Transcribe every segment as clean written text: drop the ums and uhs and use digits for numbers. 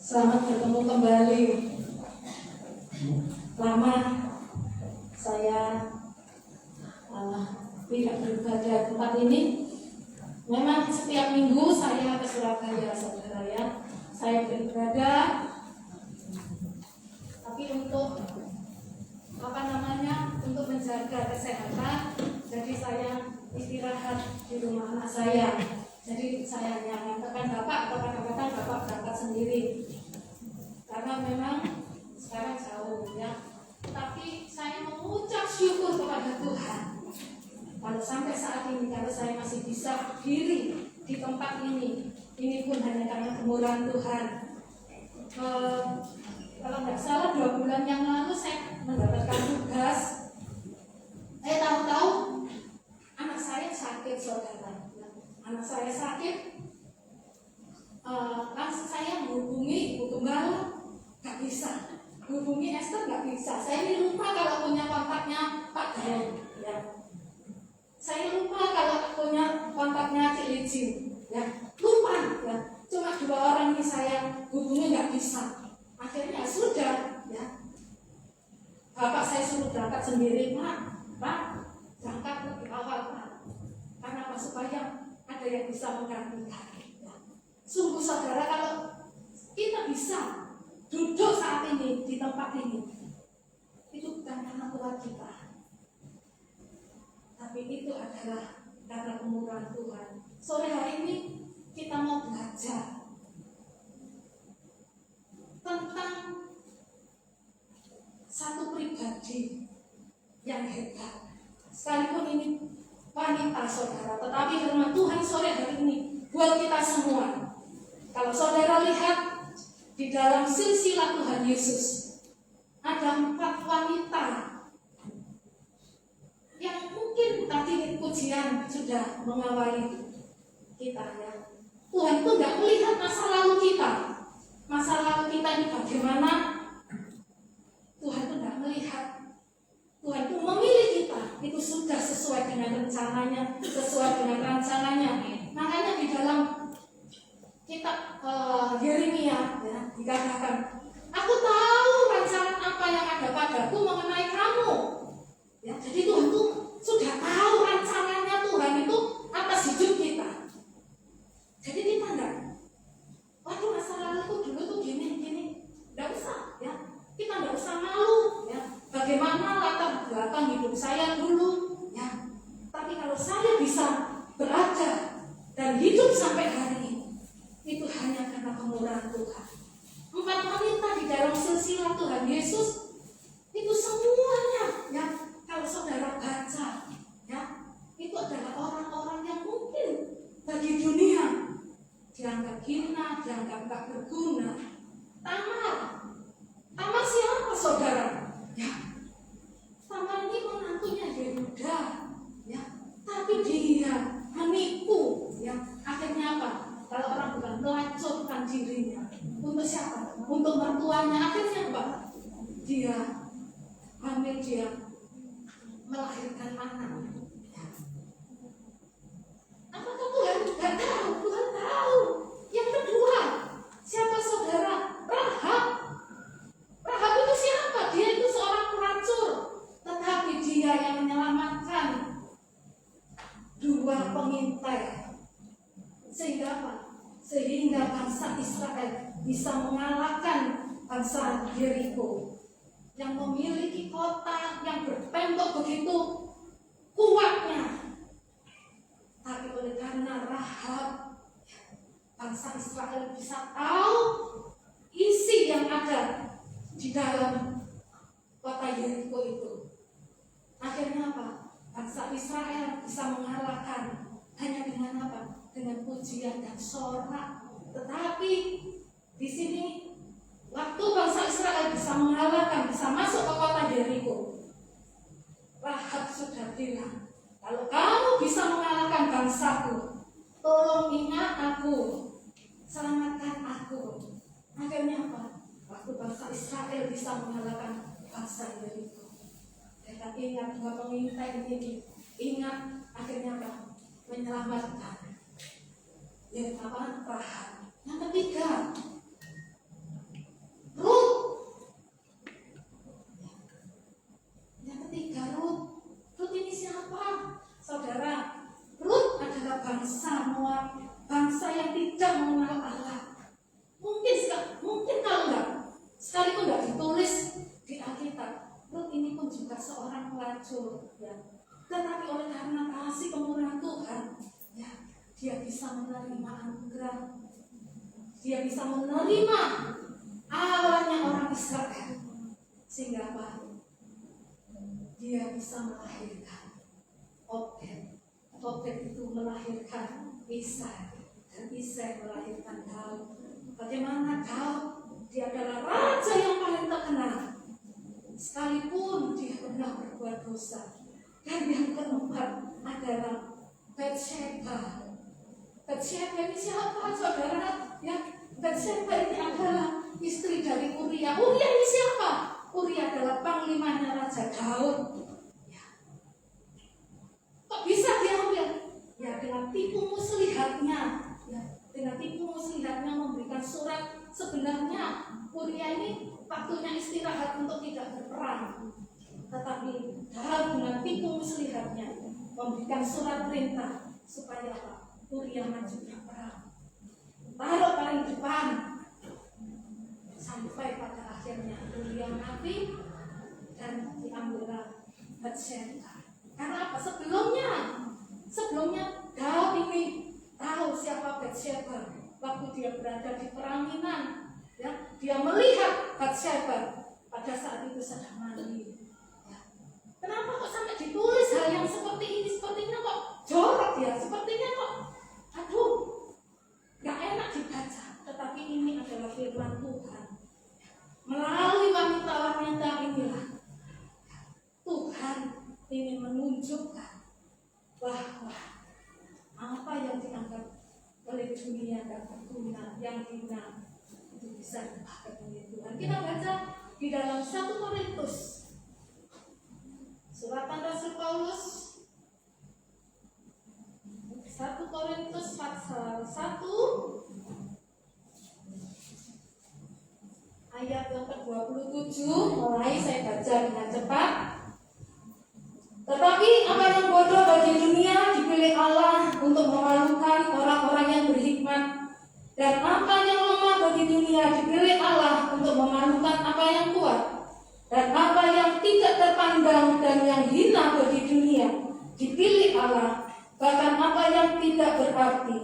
Selamat bertemu kembali. Lama saya tidak beribadah di tempat ini. Memang setiap minggu saya ke Surabaya, saudara ya. Saya beribadah, tapi untuk untuk menjaga kesehatan, jadi saya istirahat di rumah anak saya. Jadi saya hanya mengatakan Bapak, atau kadang-kadang Bapak berangkat sendiri, karena memang sekarang jauh ya. Tapi saya mengucap syukur kepada Tuhan. Kalau sampai saat ini, kalau saya masih bisa berdiri di tempat ini pun hanya karena kemurahan Tuhan. Kalau nggak salah 2 bulan yang lalu saya mendapatkan tugas. Saya tahu-tahu anak saya sakit, saudara. Anak saya sakit, langsung saya menghubungi Ibu Gembala, nggak bisa. Hubungi Esther nggak bisa. Saya ini lupa kalau punya kontaknya Pak Dayan. Ya. Saya lupa kalau punya kontaknya Cik Licin. Ya. Lupa. Ya. Cuma 2 orang ini saya hubungi nggak bisa. Akhirnya sudah. Ya. Bapak saya suruh berangkat sendiri, Pak, berangkat lebih awal, Pak. Karena apa? Supaya ada yang bisa menggantikan. Ya. Sungguh saudara, kalau kita bisa duduk saat ini di tempat ini, itu bukan karena kuat kita, tapi itu adalah karena kemurahan Tuhan. Sore hari ini kita mau belajar tentang satu pribadi yang hebat. Sekalipun ini wanita, saudara, tetapi firman Tuhan sore hari ini buat kita semua. Kalau saudara lihat di dalam silsilah Tuhan Yesus, ada 4 wanita yang mungkin tadi pujian sudah mengawali kita ya. Tuhan tuh nggak melihat masa lalu kita. Masa lalu kita ini bagaimana? Tuhan tuh nggak melihat. Tuhan tuh memilih kita. Itu sudah sesuai dengan rencananya, sesuai dengan rancangannya. Makanya di dalam kitab Yeremia ya, dikatakan, aku tahu rancangan apa yang ada padaku mengenai kamu. Ya, jadi Tuhan itu sudah tahu rancangannya Tuhan itu atas hidup kita. Jadi kita enggak, waduh masa laluku dulu tuh gini, enggak usah ya. Kita enggak usah malu ya. Bagaimana latar belakang hidup saya dulu ya. Tapi kalau saya bisa berada dan hidup sampai hari ini, itu hanya karena kemurahan Tuhan. 4 wanita di dalam silsilah Tuhan Yesus itu semuanya ya, kalau saudara baca ya, itu adalah orang-orang yang mungkin bagi dunia dianggap hina, dianggap gak berguna. Tamar siapa saudara? Ya, Tamar ini menantunya Yehuda ya, tapi dia menipu ya. Akhirnya apa? Kalau orang bukan melacurkan dirinya untuk siapa? Untuk mertuanya. Akhirnya apa? Dia hamil, dia melahirkan anak. Apakah Tuhan tidak tahu? Tuhan tahu. Yang kedua, siapa saudara? Rahab. Rahab itu siapa? Dia itu seorang pelacur, tetapi dia yang menyelamatkan 2 pengintai. Sehingga apa? Sehingga bangsa Israel bisa mengalahkan bangsa Yeriko yang memiliki kota yang bertembok begitu kuatnya. Tapi oleh karena Rahab, bangsa Israel bisa tahu isi yang ada di dalam kota Yeriko itu. Akhirnya apa? Bangsa Israel bisa mengalahkan hanya dengan apa? Dengan pujian dan sorak. Tetapi di sini waktu bangsa Israel bisa mengalahkan, bisa masuk ke kota Yeriko, Rahab sudah bilang, kalau kamu bisa mengalahkan bangsaku, tolong ingat aku, selamatkan aku. Akhirnya apa? Waktu bangsa Israel bisa mengalahkan bangsa Yeriko, mereka ingat 2 pengintai ini, ingat akhirnya apa? Menyelamatkan. Yang apa? Rahab. Yang ketiga, ya. Tetapi oleh karena kasih kemurahan Tuhan, ya, dia bisa menerima anugerah, dia bisa menerima awalnya orang Israel, sehingga apa? Dia bisa melahirkan Obed. Obed itu melahirkan Isai, dan Isai melahirkan Daud. Bagaimana Daud? Dia adalah raja yang paling terkenal, sekalipun dia pernah berbuat dosa. Dan yang keempat adalah Batsheba. Batsheba ini siapa, saudara? Ya, Batsheba ini adalah istri dari Uria. Uria ini siapa? Uria adalah panglimanya Raja Daud. Ya. Kok bisa diambil? Ya, dengan tipu muslihatnya. Ya, dengan tipu muslihatnya memberikan surat. Sebenarnya Uria ini waktunya istirahat untuk tidak berperang, tetapi Daud dengan tipu muslihatnya memberikan surat perintah supaya apa? Uria maju berperang, taruh paling depan, sampai pada akhirnya Uria mati dan diambillah Batsheba. Karena apa? Sebelumnya Daud ini tahu siapa Batsheba. Waktu dia berada di peranginan, ya, dia melihat Batsheba pada saat itu sedang mandi. Ya. Kenapa kok sampai ditulis hal yang seperti ini? Sepertinya kok jorok ya, sepertinya kok, aduh, gak enak dibaca. Tetapi ini adalah firman Tuhan. Melalui wanita-wanita inilah Tuhan ingin menunjukkan bahwa apa yang dianggap oleh dunia dan berguna, yang hina, itu bisa dipakai oleh Tuhan. Kita baca di dalam 1 Korintus, suratan Rasul Paulus, 1 Korintus pasal 1 ayat yang ke-27. Mulai saya baca dengan cepat. Tetapi apa yang bodoh bagi dunia dipilih Allah untuk memalukan orang-orang yang berhikmat, dan apa yang lemah bagi dunia dipilih Allah untuk memalukan apa yang kuat, dan apa yang tidak terpandang dan yang hina bagi dunia dipilih Allah, bahkan apa yang tidak berarti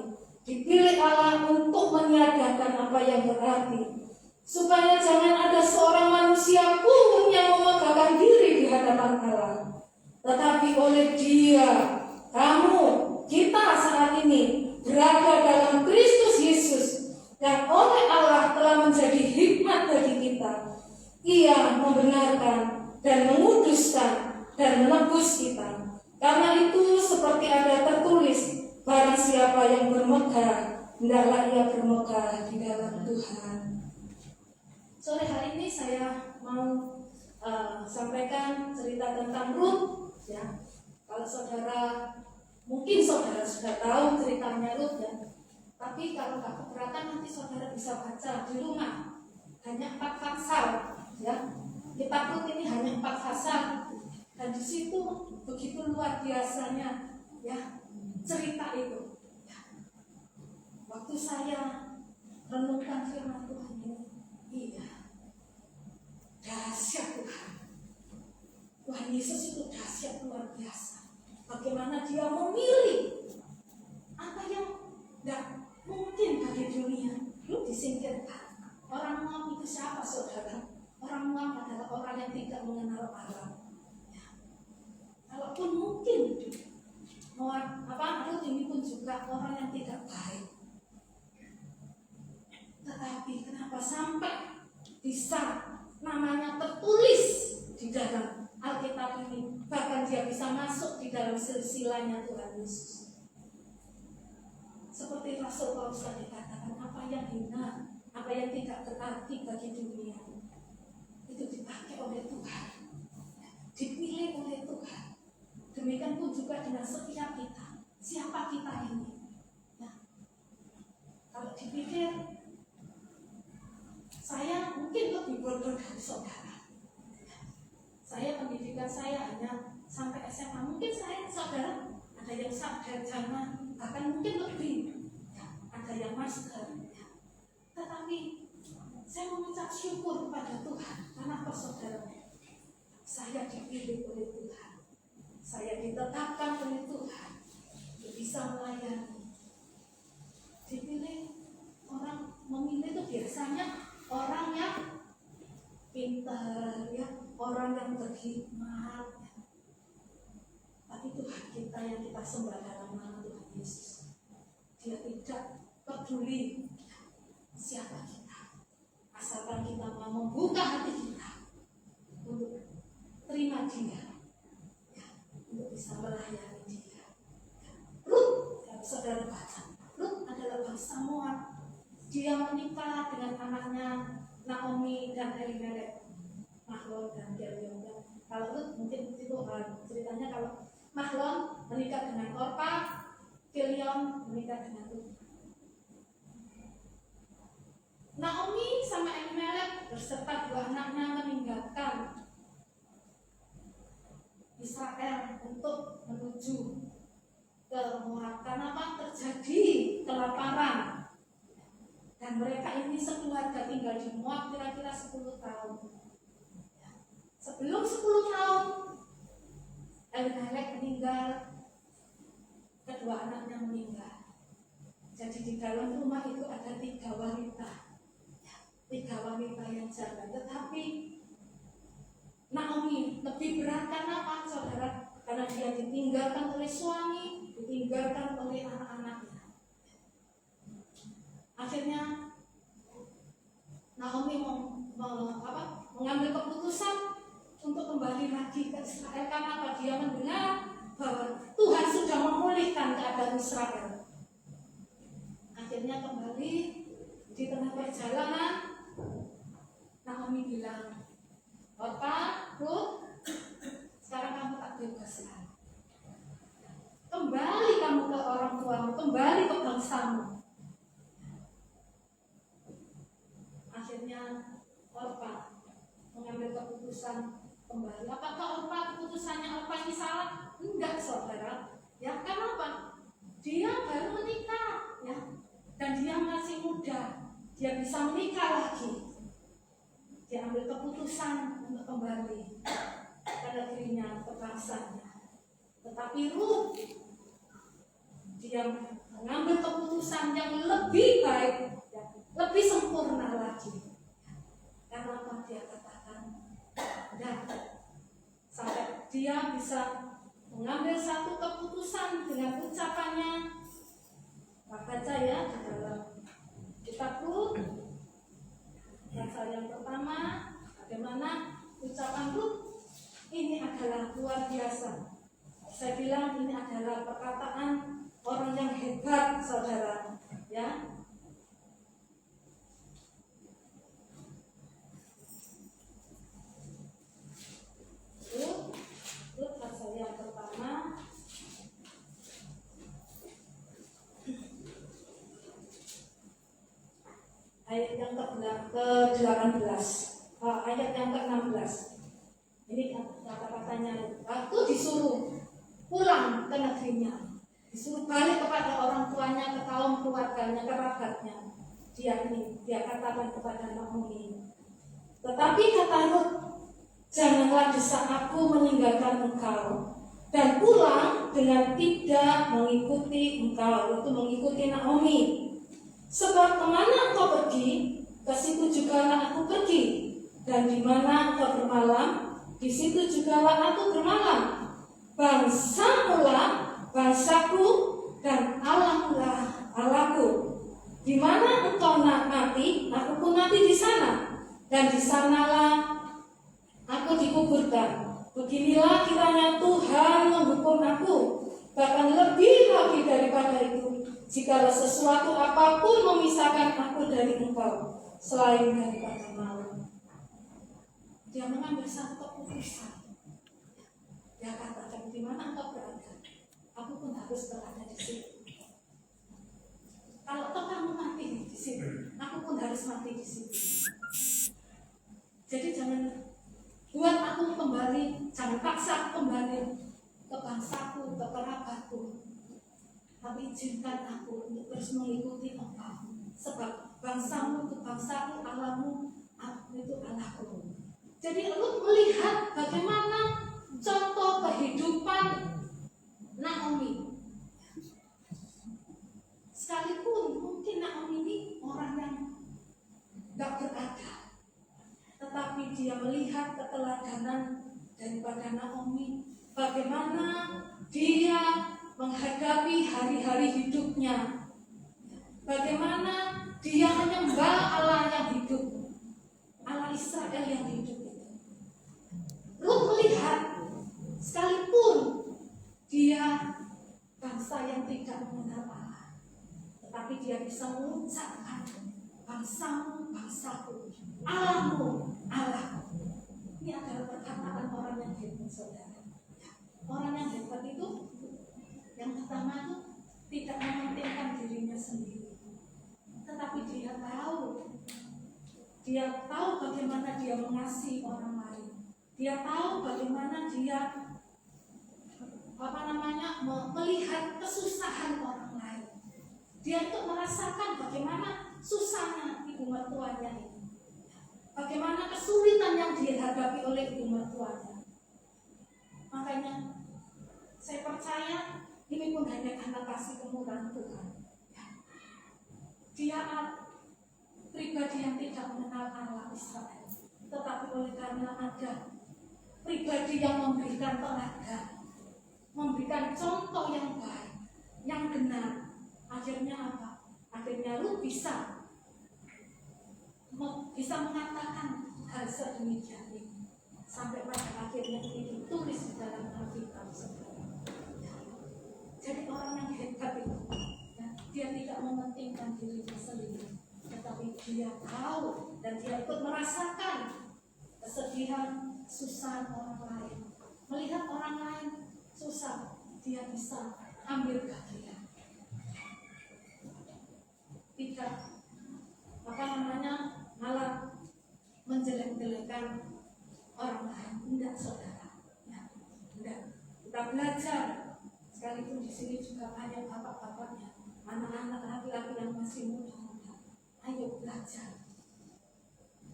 dipilih Allah untuk meniadakan apa yang berarti, supaya jangan ada seorang manusia pun yang memegahkan diri di hadapan Allah. Tetapi oleh Dia, kita saat ini berada dalam Kristus Yesus, yang oleh Allah telah menjadi hikmat bagi kita. Ia membenarkan dan menguduskan dan menebus kita. Karena itu seperti ada tertulis, barang siapa yang bermegah, hendaklah ia bermegah di dalam Tuhan. Sore hari ini saya mau sampaikan cerita tentang Rut. Ya, kalau mungkin saudara sudah tahu ceritanya Rut, ya. Tapi kalau nggak keberatan nanti saudara bisa baca di rumah. Hanya 4 pasal, ya. Kitab Rut ini hanya 4 pasal, dan di situ begitu luar biasanya, ya, cerita itu. Ya. Waktu saya renungkan firman Tuhan ini, iya, dahsyat Tuhan. Tuhan Yesus itu dahsyat luar biasa. Bagaimana Dia memilih apa yang tidak mungkin bagi dunia itu disingkirkan. Orang Moab itu siapa, saudara? Orang Moab adalah orang yang tidak mengenal Allah. Ya. Kalaupun mungkin Rut ini pun juga orang yang tidak baik. Tetapi kenapa sampai bisa namanya tertulis di dalam Alkitab ini, bahkan dia bisa masuk di dalam silsilahnya Tuhan Yesus. Seperti Rasul Paulus tadi katakan, apa yang hina, apa yang tidak berarti bagi dunia, itu dipakai oleh Tuhan, dipilih oleh Tuhan. Demikian pun juga dengan setiap kita. Siapa kita ini? Ya. Kalau dipikir, saya mungkin lebih bodoh dari saudara. Saya pendidikan saya hanya sampai SMA. Mungkin saudara ada yang sarjana, bahkan mungkin lebih, ya, ada yang master. Ya. Tetapi saya mengucap syukur kepada Tuhan. Karena apa, saudara? Saya dipilih oleh Tuhan. Saya ditetapkan oleh Tuhan untuk bisa melayani. Dipilih orang, memilih itu biasanya orang yang pintar, ya, orang yang berhikmat. Tapi Tuhan kita yang kita sembah dalam nama Tuhan Yesus, Dia tidak peduli siapa kita, asalkan kita mau membuka hati kita untuk terima Dia, ya, untuk bisa melayani Dia. Rut, yang saudara baca, Rut adalah bangsa Moab. Dia menikah dengan anaknya Naomi dan Elimelek, Mahlon dan Kilion. Kalau Rut mungkin itu ceritanya, kalau Mahlon menikah dengan Orpa, Kilion menikah dengan Rut. Naomi sama Elimelek berserta dua anaknya meninggalkan Israel untuk menuju ke Moab karena apa? Terjadi kelaparan. Dan mereka ini sekeluarga tinggal di Moab kira-kira 10 tahun. Sebelum 10 tahun Elimelek meninggal, kedua anaknya meninggal. Jadi di dalam rumah itu ada 3 wanita, 3 wanita yang jaga. Tetapi Naomi lebih berat karena apa, saudara? Karena dia ditinggalkan oleh suami, ditinggalkan oleh anak-anaknya. Akhirnya Naomi mengambil keputusan untuk kembali lagi ke Israel karena apa? Dia mendengar bahwa Tuhan sudah memulihkan keadaan Israel. Akhirnya kembali di tengah perjalanan, Naomi bilang, Bapak, Bu, sekarang kamu tak bebaskan. Kembali kamu ke orang tuamu, kembali ke bangsamu. Akhirnya Orpa mengambil keputusan kembali. Apakah keputusannya Orpa ini salah? Enggak, saudara. Ya, kenapa? Dia baru menikah, ya, dan dia masih muda. Dia bisa menikah lagi. Dia ambil keputusan untuk kembali ke negerinya, ke bangsanya. Tetapi Rut, dia mengambil keputusan yang lebih baik, lebih sempurna lagi. Karena apa? Dia katakan, dan sampai dia bisa mengambil satu keputusan dengan ucapannya. Baca ya di dalam kitab Rut, pasal yang pertama, bagaimana ucapan Rut ini adalah luar biasa. Saya bilang ini adalah perkataan orang yang hebat, saudara, ya. Rut pasal yang pertama, ayat yang ke-18, ayat yang ke-16. Ini kata-katanya, waktu disuruh pulang ke negerinya, disuruh balik kepada orang tuanya, ke kaum keluarganya, kerabatnya, dia katakan kepada Naomi, tetapi kata Rut, janganlah desak aku meninggalkan engkau dan pulang dengan tidak mengikuti engkau, itu mengikuti Naomi. Sebab kemana engkau pergi, ke situ jugalah aku pergi, dan di mana engkau bermalam, di situ jugalah aku bermalam. Bangsamulah bangsaku, dan Allahmulah Allahku. Di mana engkau mati, aku pun mati di sana, dan di sanalah aku dikuburkan. Beginilah kiranya Tuhan menghukum aku, bahkan lebih lagi daripada itu, jikalau sesuatu apapun memisahkan aku dari engkau, selain daripada maut. Dia mengambil satu keputusan. Dia katakan, di mana engkau berada, aku pun harus berada di situ. Kalau kamu mati di situ, aku pun harus mati di situ. Jadi jangan buat aku kembali, jangan paksa aku kembali ke bangsaku, ke kerabatku. Tapi izinkan aku untuk terus mengikuti engkau. Sebab bangsamu itu bangsaku, Allahmu itu Allahku. Jadi Rut melihat bagaimana contoh kehidupan Naomi. Sekalipun mungkin Naomi ini orang yang gak berada, tetapi dia melihat keteladanan daripada Naomi, bagaimana dia menghadapi hari-hari hidupnya, bagaimana dia menyembah Allah yang hidup, Allah Israel yang hidup itu. Ruth melihat sekalipun dia bangsa yang tidak mengenal Allah, tetapi dia bisa mengucapkan bangsamu, bangsaku, Allahmu, Allahku. Ini adalah perkataan orang yang hebat, saudara. Orang yang hebat itu yang pertama itu tidak mementingkan dirinya sendiri, tetapi dia tahu bagaimana dia mengasihi orang lain. Dia tahu bagaimana dia melihat kesusahan orang lain. Dia itu merasakan bagaimana susahnya ibu mertuanya ini, bagaimana kesulitan yang dihadapi oleh ibu mertuanya. Makanya saya percaya ini pun hanya karena kasih kemurahan Tuhan. Dia pribadi yang tidak mengenal Allah Israel, tetapi oleh karena ada pribadi yang memberikan teladan, memberikan contoh yang baik, yang benar. Akhirnya apa? Akhirnya lu bisa mengatakan hal sedemikian ini, sampai pada akhirnya ini ditulis di dalam Alkitab. Jadi orang yang hebat itu, dia tidak mementingkan dirinya sendiri, tetapi dia tahu dan dia ikut merasakan kesedihan, kesusahan orang lain. Melihat orang lain susah, dia bisa ambil bagian. Tidak malah menjelek-jelekan orang lain. Tidak, saudara. Tidak. Kita belajar. Sekalipun di sini juga banyak bapak-bapaknya, anak-anak laki-laki yang masih muda-muda. Ayo belajar.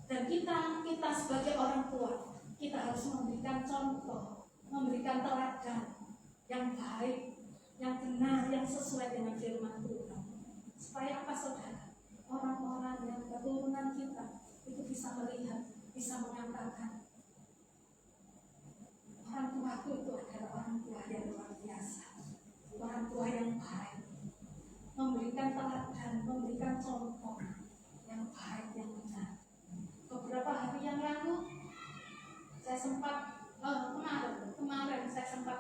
Dan kita sebagai orang tua, kita harus memberikan contoh, memberikan teladan yang baik, yang benar, yang sesuai dengan firman Tuhan. Supaya apa, saudara? Orang-orang yang keturunan kita itu bisa melihat, bisa mengatakan, orang tuaku itu adalah orang tua yang luar biasa, orang tua yang baik, memberikan teladan, memberikan contoh yang baik, yang benar. Beberapa hari yang lalu saya sempat kemarin saya sempat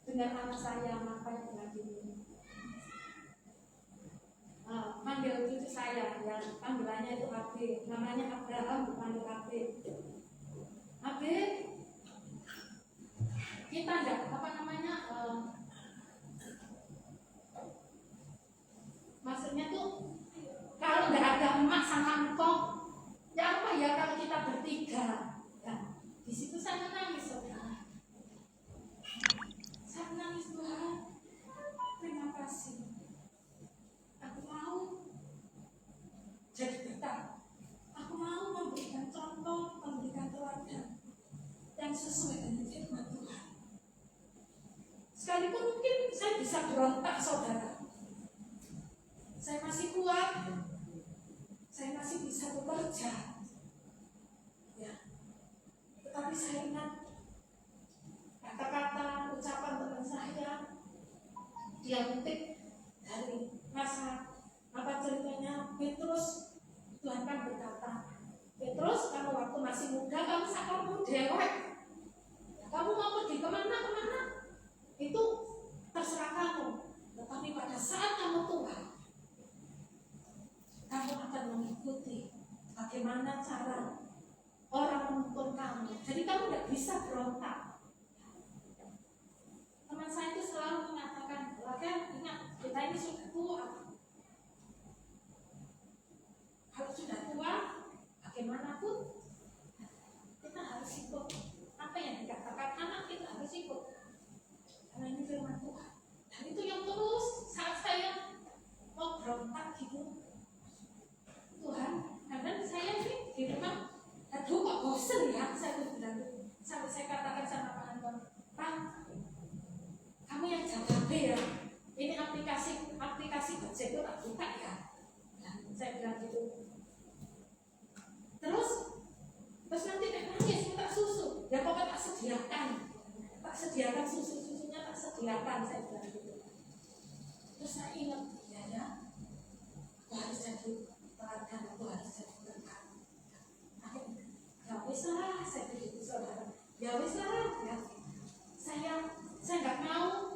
dengar anak saya makan dengan ini, panggil cucu saya yang panggilannya itu Abe, namanya Abraham, dipanggil Abe. Abe, kita enggak maksudnya tuh kalau enggak ada emak sama engkau, ya apa ya kalau kita bertiga. Ya, di situ saya menangis, saudara. Saya menangis, Tuhan, terima kasih. Aku mau jadi betah. Aku mau memberikan contoh, memberikan teladan yang sesuai dengan firman Tuhan. Sekalipun mungkin saya bisa berontak, saudara, saya masih kuat, saya masih bisa bekerja. Ya. Tetapi saya ingat kata-kata ucapan teman saya, dia ketik dari masa ceritanya Petrus. Tuhan kan berkata, Petrus, kamu waktu masih muda kamu sakarmu dewek, kamu mau pergi kemana-kemana itu terserah kamu, tetapi pada saat kamu tua, kamu akan mengikuti bagaimana cara orang menuntun kamu. Jadi kamu tidak bisa berontak. Teman saya itu selalu mengatakan, Rakel, ingat, kita ini sudah tua. Kalau sudah tua, bagaimanapun kita harus ikut apa yang dikatakan anak, kita harus ikut. Karena ini firman Tuhan. Dan itu yang terus saat saya mau berontak gitu, Tuhan, kadang saya ini di rumah, aduh kok bosen ya, saya tuh bilang, sampai saya katakan sama kelihatan, saya bilang gitu. Terus saya ingat, ya, aku harus jadi teladan, aku harus jadi berkat. Akhirnya, ya wis lah, saya begitu saudara. Ya wis lah, ya. Saya nggak mau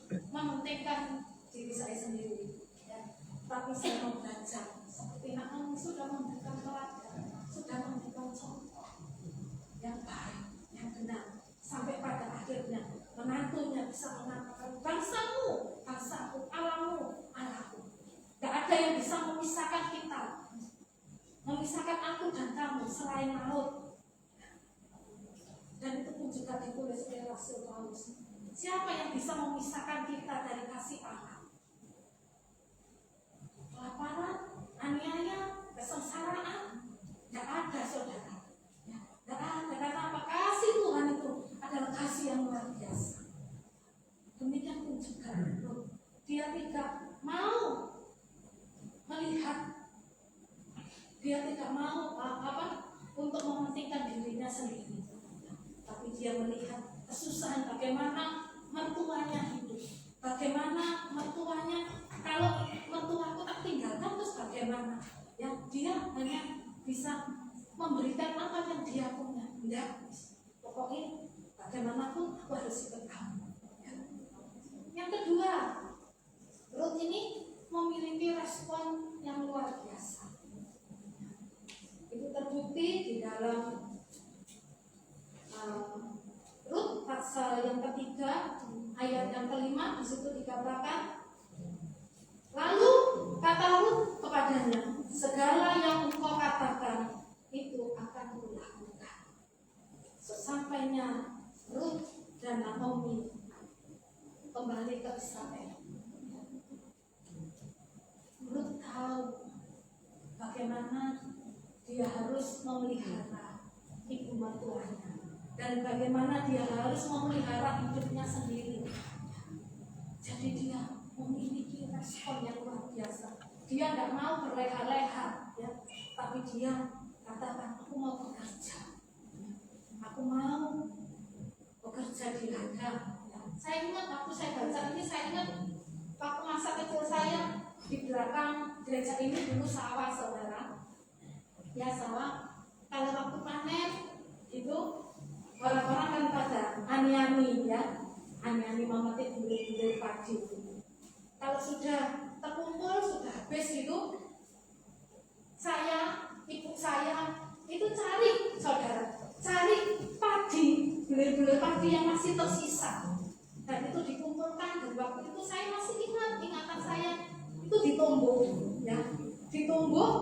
mementingkan diri saya sendiri, ya. Tapi saya mau belajar. Seperti Naomi sudah memberikan teladan, sudah memberikan contoh yang baik, yang benar, sampai pada akhirnya menantunya bisa mengatakan, bangsamu, Allahmu, Allahku. Gak ada yang bisa memisahkan kita, memisahkan aku dan kamu selain maut. Dan itu pun juga ditulis oleh Rasul Paulus. Siapa yang bisa memisahkan kita dari kasih Allah? Kelaparan, aniaya, kesengsaraan, gak ada saudara. Gak ada, karena apa? Kasih Tuhan itu adalah kasih yang luar biasa. Demikian pun juga dia tidak mau melihat, dia tidak mau untuk mementingkan dirinya sendiri, tapi dia melihat kesusahan bagaimana mertuanya hidup, bagaimana mertuanya, kalau mertuaku tak tinggalkan terus bagaimana, ya dia hanya bisa memberikan apa yang dia punya. Tidak, pokoknya bagaimanapun aku harus ikut kamu. Yang kedua, Ruth ini memiliki respon yang luar biasa. Itu terbukti di dalam Ruth pasal yang ketiga ayat yang kelima. Di situ dikatakan, lalu kata Ruth kepadanya, segala yang engkau katakan itu akan kulakukan. Sesampainya Ruth dan Naomi kembali ke Israel, Ruth tahu bagaimana dia harus memelihara ibu mertuanya dan bagaimana dia harus memelihara hidupnya sendiri. Jadi dia memiliki respon yang luar biasa. Dia tidak mau berleha-leha, ya, tapi dia katakan, aku mau bekerja, aku mau bekerja di ladang. Saya ingat waktu saya baca ini, saya ingat waktu masa kecil saya di belakang gereja ini dulu sawah saudara. Ya sawah. Kalau waktu panen itu orang-orang kan pada ani-ani, ya, ani-ani memetik bulir-bulir padi itu. Kalau sudah terkumpul, sudah habis itu, ibu saya itu cari saudara, cari padi, bulir-bulir padi yang masih tersisa. Dan itu dikumpulkan. Dan waktu itu saya masih ingatan saya itu ditumbuk, ya, ditumbuk.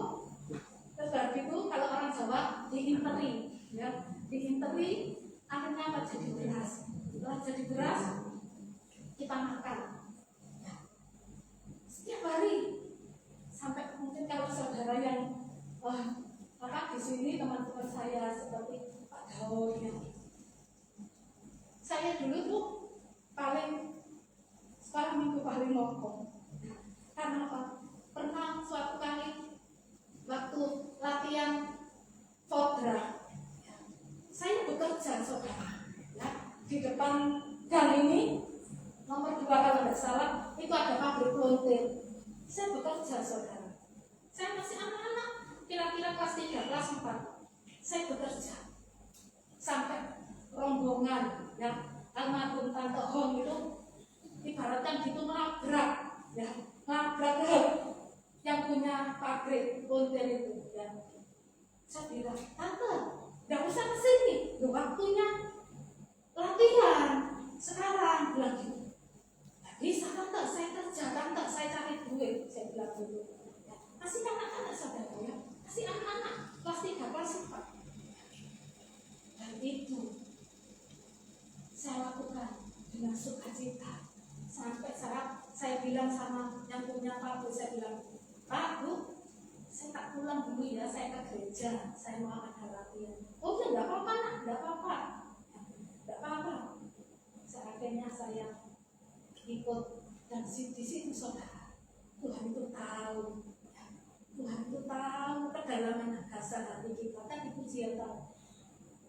Terus dari itu kalau orang Jawa diinteri, ya, diinteri akhirnya apa, jadi beras. Setelah jadi beras kita makan, ya, setiap hari. Sampai mungkin kalau saudara yang di sini teman-teman saya seperti Pak Daud, ya, saya dulu tuh paling sekolah minggu paling longkong. Karena apa? Pernah suatu kali waktu latihan fodra, saya bekerja saudara, ya, di depan gang ini nomor 2 kalau tidak salah itu ada pabrik lontir. Saya bekerja saudara. Saya masih anak-anak, kira-kira kelas 3, kelas 4. Saya bekerja sampai rombongan, ya, almarhum Tante Hong itu ibaratkan gitu nabrak, ya, nabrak yang punya pabrik lontir itu, ya. Saya bilang, Tante, nggak usah kesini, waktunya latihan sekarang, bilang gitu. Nggak bisa Tante, saya kerja Tante, saya cari duit, saya bilang gitu. Ya, kasih anak-anak saudara, ya, kasih anak-anak kelas 3, kelas 4. Dan itu saya lakukan dengan sukacita. Sampai saat saya bilang sama yang punya pabrik, saya bilang, Pak, Bu, saya tak pulang dulu ya, saya ke gereja, saya mau ada latihan. Oh ya, enggak apa-apa nak, enggak apa-apa. Enggak apa-apa. Akhirnya saya ikut, dan di situ saudara, Tuhan itu tahu, ya, Tuhan itu tahu kedalaman dasar hati kita. Kan itu dia tahu.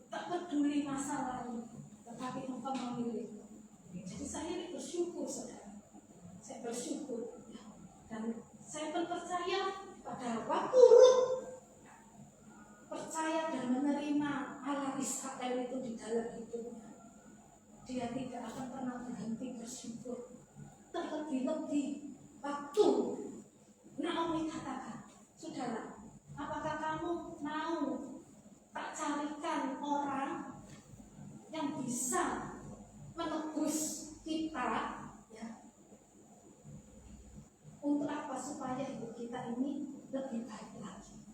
Tak peduli masa lalu, tetapi engkau memilih. Jadi Jadi saya ini bersyukur saudara, saya bersyukur ya. Dan saya percaya pada waktu Rut percaya dan menerima Allah Israel itu di dalam hidupnya, dia tidak akan pernah berhenti bersyukur. Terlebih-lebih waktu Naomi katakan, saudara, apakah kamu mau tak carikan orang yang bisa menebus kita, ya, untuk apa? Supaya hidup kita ini lebih baik lagi.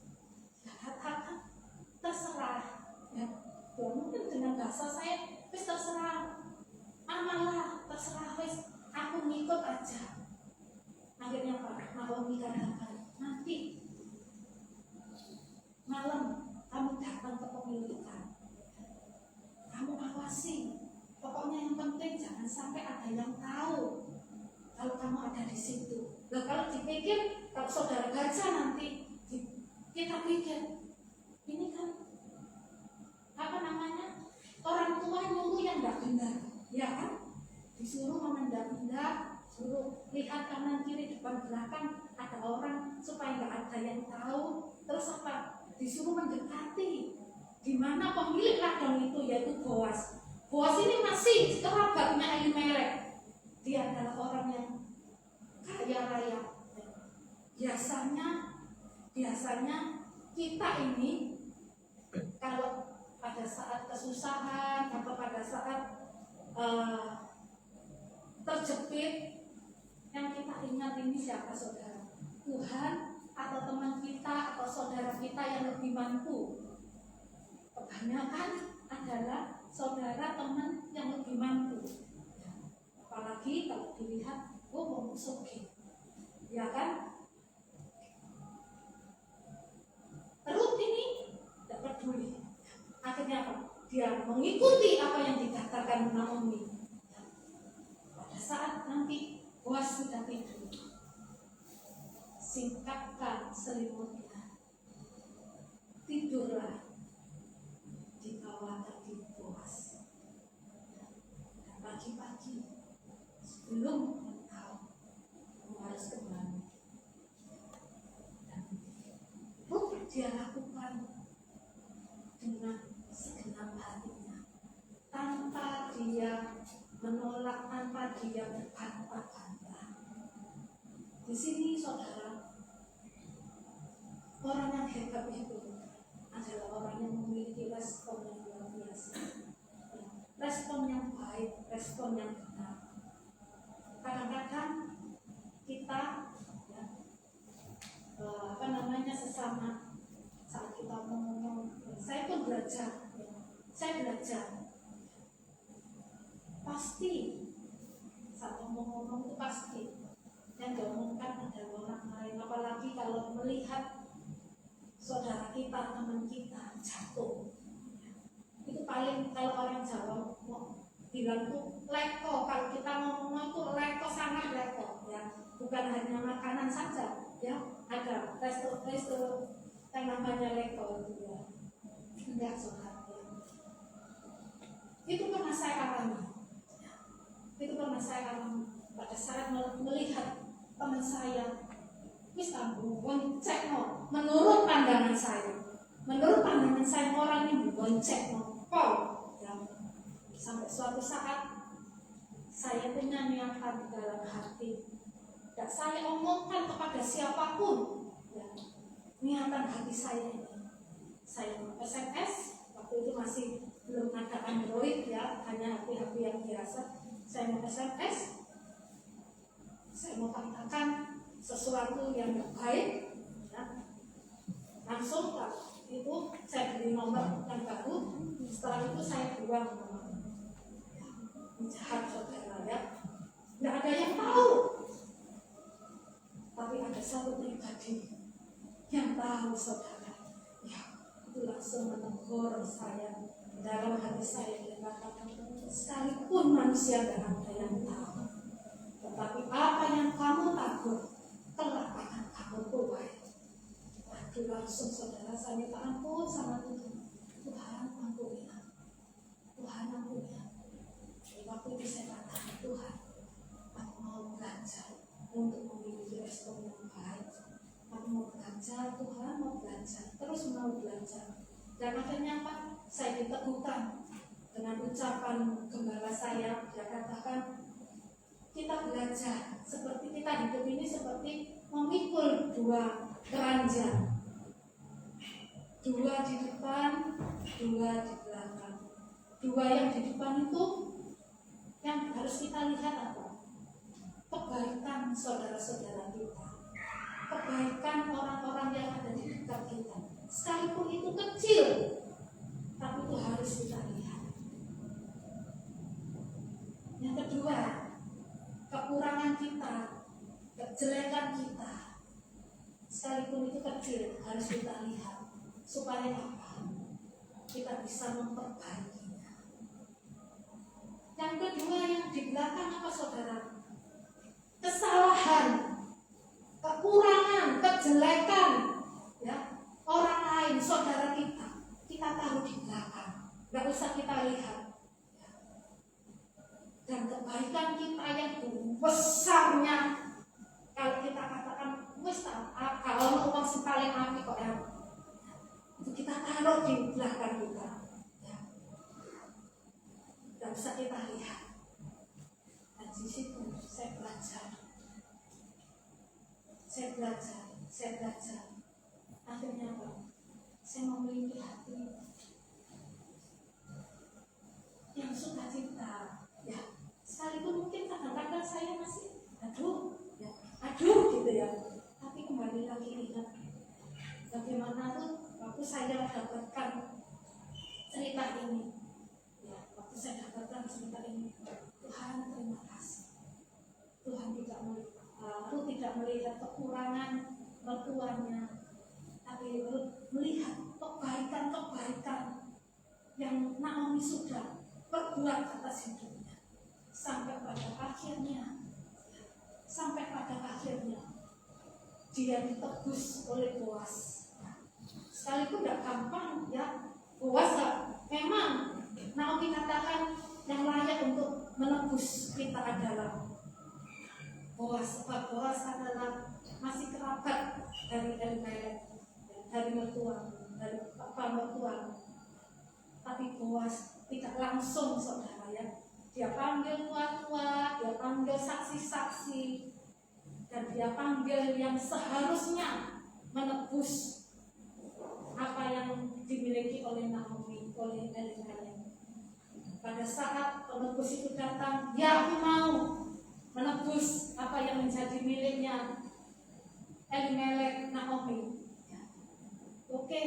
Ya, katakan terserah, ya, mungkin dengan bahasa saya, wis terserah, amalah, terserah, wis aku ngikut aja. Akhirnya Pak Naomi katakan, nanti malam kamu datang ke pemilikan, kamu awasi, pokoknya yang penting jangan sampai ada yang tahu kalau kamu ada di situ. Nah, kalau dipikir, kalau saudara baca nanti kita pikir ini kan apa namanya, orang tua nyuruh yang tidak benar, ya kan? Disuruh menendang-nendang, suruh lihat kanan kiri depan belakang ada orang supaya nggak ada yang tahu. Terus apa? Disuruh mendekati di mana pemilik ladang itu, yaitu Boas. Boas ini masih kerabatnya Elimelek. Dia adalah orang yang kaya raya. Biasanya kita ini kalau pada saat kesusahan atau pada saat terjepit, yang kita ingat ini siapa saudara? Tuhan atau teman kita atau saudara kita yang lebih mampu? Kebanyakan adalah saudara teman yang lebih mampu. Apalagi kalau dilihat, oh musuh, ya kan? Rut ini tidak peduli. Akhirnya apa? Dia mengikuti apa yang dikatakan Naomi. Pada saat nanti Boas sudah tidur, singkatkan selimutnya, tidurlah di bawah kaki Boas. Dan pagi-pagi sebelum engkau harus kembali, Rut dia lakukan dengan segenap hatinya, tanpa dia menolak, tanpa dia berbantah-bantah. Di sini saudara, orang yang hebat itu adalah orang yang memiliki respon yang luar biasa, respon yang baik, respon yang benar. Kadang-kadang kita sesama saat kita ngomong, saya pun belajar, pasti saat ngomong itu pasti yang diomongkan adalah orang lain, apalagi kalau melihat saudara kita, teman kita jatuh. Itu paling, kalau orang Jawa bilang tuh leko, kalau kita ngomong itu leko, sangat leko, ya, bukan hanya makanan saja, ya, ada resto yang namanya leko itu, ya, enggak saudara, ya. Itu pernah saya alami, pada saat melihat teman saya, boncek, menurut pandangan saya orang ini boncek, ya. Sampai suatu saat saya punya niatan di dalam hati, tidak saya omongkan kepada siapapun, ya, niatan hati saya ini. Saya mau SMS, waktu itu masih belum ada Android, ya, hanya HP-HP yang biasa. Saya mau SMS, saya mau katakan sesuatu yang baik, ya. Langsung itu saya beri nomor yang baru, setelah itu saya buang nomor. Jahat saudara, ya, nggak ada yang tahu, tapi ada satu pribadi yang tahu saudara, ya, itu langsung menegur saya dalam hati saya. Dia katakan, sekalipun manusia tidak ada yang tahu, tetapi apa yang kamu takut telah akan kamu tuai. Waduh, langsung saudara saya minta ampun sama Tuhan. Tuhan ampuni aku, Tuhan ampuni aku. Waktu itu saya katakan, Tuhan belajar untuk memiliki respon yang baik. Aku mau belajar, Tuhan mau belajar, terus mau belajar. Dan akhirnya apa? Saya diteguhkan dengan ucapan gembala saya. Dia katakan, kita belajar seperti kita hidup ini seperti memikul dua keranjang, dua di depan, dua di belakang. Dua yang di depan itu yang harus kita lihat apa? Kebaikan saudara-saudara kita, kebaikan orang-orang yang ada di dekat kita, sekalipun itu kecil, tapi itu harus kita lihat. Yang kedua, kekurangan kita, kejelekan kita, sekalipun itu kecil, harus kita lihat. Supaya apa? Kita bisa memperbaikinya. Yang kedua, yang di belakang apa saudara? Kesalahan, kekurangan, kejelekan, ya, orang lain, saudara kita taruh di belakang, nggak usah kita lihat. Dan kebaikan kita yang besarnya, kalau kita katakan, kalau uang si paling api kok ya, itu kita taruh di belakang kita, ya. Nggak usah kita lihat. Dan di situ saya belajar. Akhirnya apa? Saya memiliki hati yang sukacita, ya. Sekalipun mungkin kadang-kadang saya masih aduh gitu ya. Tapi kembali lagi ingat bagaimana tuh waktu saya dapatkan cerita ini, ya. Waktu saya dapatkan cerita ini, Tuhan terima kasih. Tuhan tidak melihat kekurangan mertuanya, tapi melihat kebaikan yang Naomi sudah berbuat atas hidupnya. Sampai pada akhirnya dia ditebus oleh Boas. Sekalipun tidak gampang, ya. Boas memang Naomi katakan yang layak untuk menebus kita adalah Boas, sebab Boas adalah masih kerabat dari Elimelek, dari mertua, dari papa mertua. Tapi Boas tidak langsung, saudara, ya. Dia panggil tua-tua, dia panggil saksi-saksi, dan dia panggil yang seharusnya menebus apa yang dimiliki oleh Naomi, oleh Elimelek. Pada saat penebus itu datang, ya, aku mau menebus apa yang menjadi miliknya Elimelek, Naomi. Oke.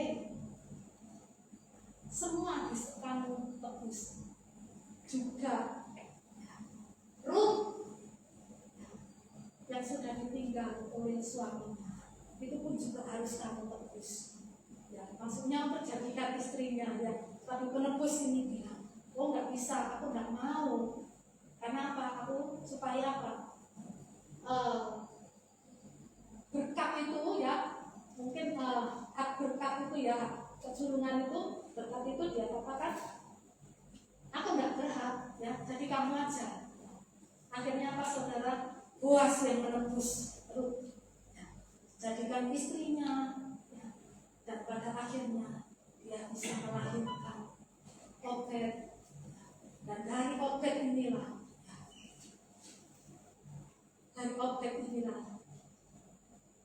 Semua bisa kamu tebus. Juga Ruth yang sudah ditinggal oleh suaminya, itu pun juga harus kamu tebus. Ya, maksudnya untuk jadikan istrinya, ya. Tapi penebus ini bilang, oh nggak bisa, aku nggak mau. Karena apa? Aku supaya apa? Berkat itu, ya, mungkin hak berkat itu, ya, kesulungan itu, berkat itu dia katakan, aku nggak berhak, ya, jadi kamu aja. Akhirnya apa saudara? Boas yang menebus Ruth, ya, jadikan istrinya, ya. Dan pada akhirnya dia bisa melahirkan Obed, dan dari Obed inilah,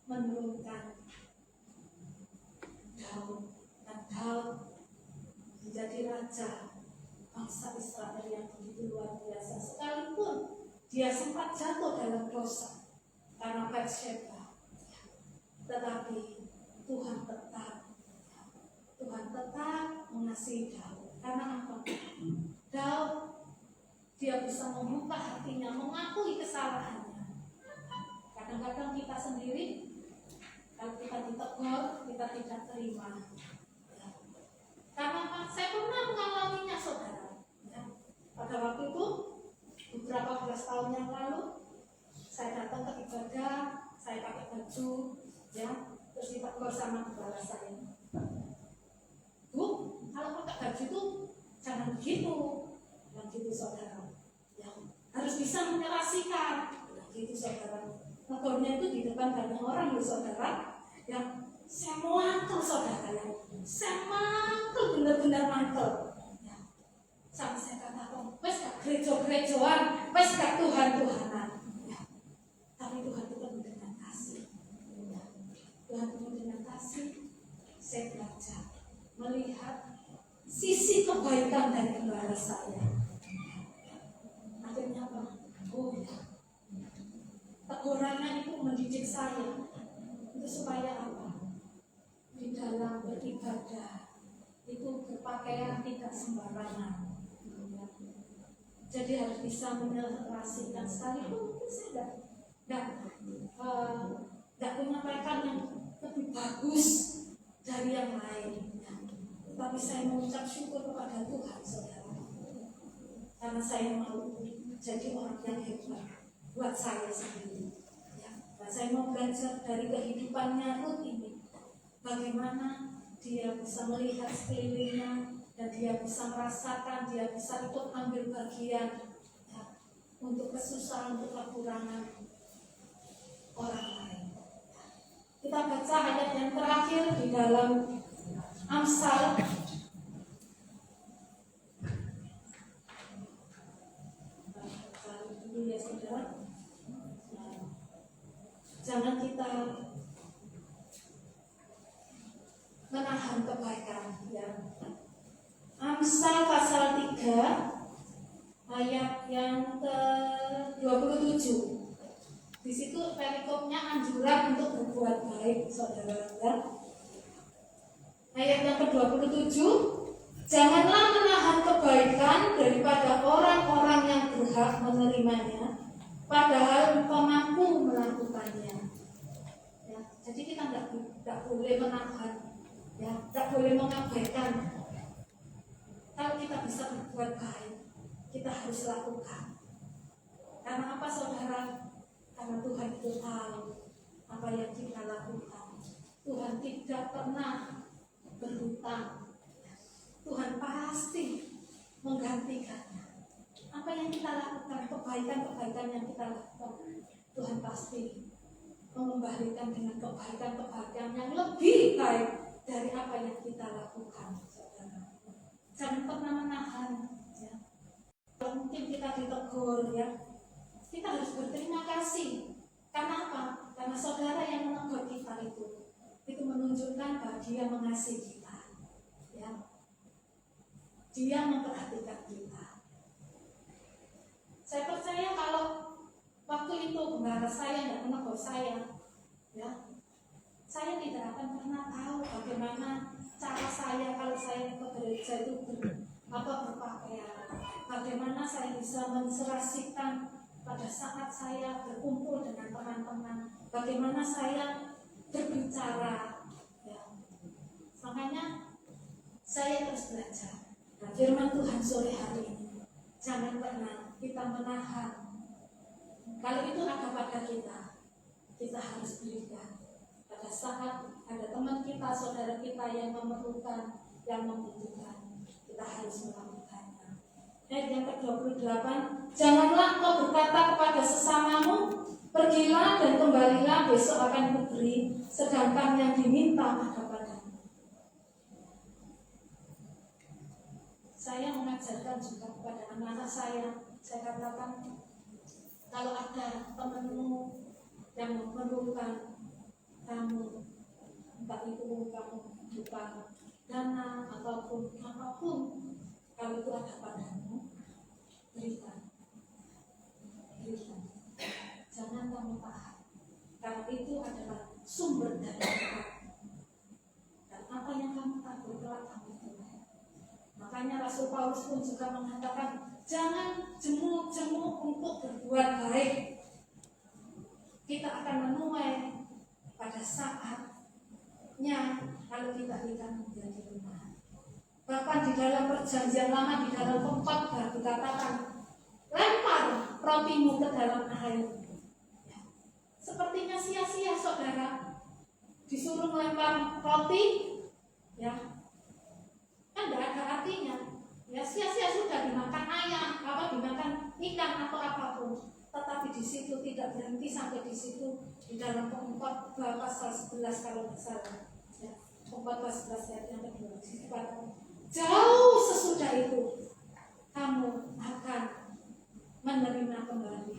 menurunkan Daud, dan Daud menjadi raja bangsa Israel yang begitu luar biasa. Sekalipun dia sempat jatuh dalam dosa karena Batsheba, tetapi Tuhan tetap mengasihi Daud. Karena apa? Daud, dia bisa membuka hatinya, mengakui kesalahannya. Kadang-kadang kita sendiri, kalau kita ditegur, kita tidak terima. Karena apa? Saya pernah mengalaminya, saudara. Ya. Pada waktu itu, beberapa belas tahun yang lalu, saya datang ke ibadah, saya pakai baju, ya, terus ditegur sama kepala saya. Bu, kalau pakai baju itu jangan begitu, saudara. Ya, harus bisa menyelesaikan. itu saudara. Negornya itu di depan banyak orang loh saudara. Yang saya mantel saudara ya. Saya mantel benar-benar mantel. Ya. Sampai saya katakan, wes gak gereja-gerejaan, wes gak Tuhan-Tuhanan. Ya. Tapi Tuhan itu penuh dengan kasih. Ya. Tuhan penuh dengan kasih. Saya belajar melihat sisi kebaikan dari keluarga saya. Akhirnya apa? Oh ya, tegurannya itu mendidik saya itu supaya apa? Di dalam beribadah itu berpakaian tidak sembarangan. Jadi harus bisa menyelesaikan sekalipun mungkin saya tidak menyampaikan yang lebih bagus dari yang lain. Tapi saya mengucap syukur kepada Tuhan saudara, karena saya mau jadi orang yang hebat buat saya sendiri. Ya. Dan saya mau belajar dari kehidupannya Ruth ini, bagaimana dia bisa melihat sekelilingnya dan dia bisa merasakan, dia bisa ikut ambil bagian ya, untuk kesusahan, untuk kekurangan orang lain. Kita baca ayat yang terakhir di dalam Amsal ya saudara. Jangan kita menahan kebaikan ya. Amsal pasal 3 ayat yang ke-27. Di situ perikopnya anjuran untuk berbuat baik saudara ya. Ayat yang ke-27, janganlah menahan kebaikan daripada orang-orang yang berhak menerimanya, padahal engkau mampu melakukannya. Ya, jadi kita tidak boleh menahan, ya, tidak boleh mengabaikan. Kalau kita bisa berbuat baik, kita harus lakukan. Karena apa saudara? Karena Tuhan itu tahu apa yang kita lakukan. Tuhan tidak pernah berhutang. Tuhan pasti menggantikannya. Apa yang kita lakukan, kebaikan-kebaikan yang kita lakukan, Tuhan pasti mengembalikan dengan kebaikan-kebaikan yang lebih baik dari apa yang kita lakukan. Saudara. Jangan pernah menahan. Ya. Kalau mungkin kita ditegur, ya, kita harus berterima kasih. Karena apa? Karena saudara yang menegur kita itu menunjukkan bahwa dia mengasihi kita, ya. Dia memperhatikan kita. Saya percaya kalau waktu itu bendahara saya tidak menegur saya, ya, saya tidak akan pernah tahu bagaimana cara saya kalau saya ke gereja itu berpakaian, bagaimana saya bisa menserasikan pada saat saya berkumpul dengan teman-teman, bagaimana saya berbicara, ya. Makanya saya terus belajar. Nah, firman Tuhan sore hari ini, jangan pernah kita menahan. Kalau itu ada pada kita harus berikan. Pada saat ada teman kita, saudara kita yang memerlukan, yang membutuhkan, kita harus melakukannya. Ayat yang ke-28, janganlah kau berkata kepada sesamamu, pergilah dan kembalilah, besok akan kuberi, sedangkan yang diminta ada padamu. Saya mengajarkan juga kepada anak-anak saya katakan, kalau ada temanmu yang memerlukan kamu, entah itu kamu bukan dana ataupun apapun, kalau itu ada padamu, berikan. Jangan kamu tahan, karena itu adalah sumber dari Tuhan. Dan apa yang kamu tabur telah kamu tuai. Makanya Rasul Paulus pun juga mengatakan, jangan jemu-jemu untuk berbuat baik. Kita akan menuai pada saatnya kalau kita menjadi rumah. Bahkan di dalam perjanjian lama, di dalam Pengkhotbah dikatakan, lempar rotimu ke dalam air. Ya. Sepertinya sia-sia saudara, disuruh melempar roti, ya, kan tidak ada artinya. Ya, sia-sia sudah dimakan ayam, dimakan ikan atau apapun. Tetapi di situ, tidak berhenti sampai di situ di dalam Keempat pasal 11 kalau tidak salah. Ya, Keempat pasal 11 ayat yang kedua. Jauh sesudah itu kamu akan menerima kembali.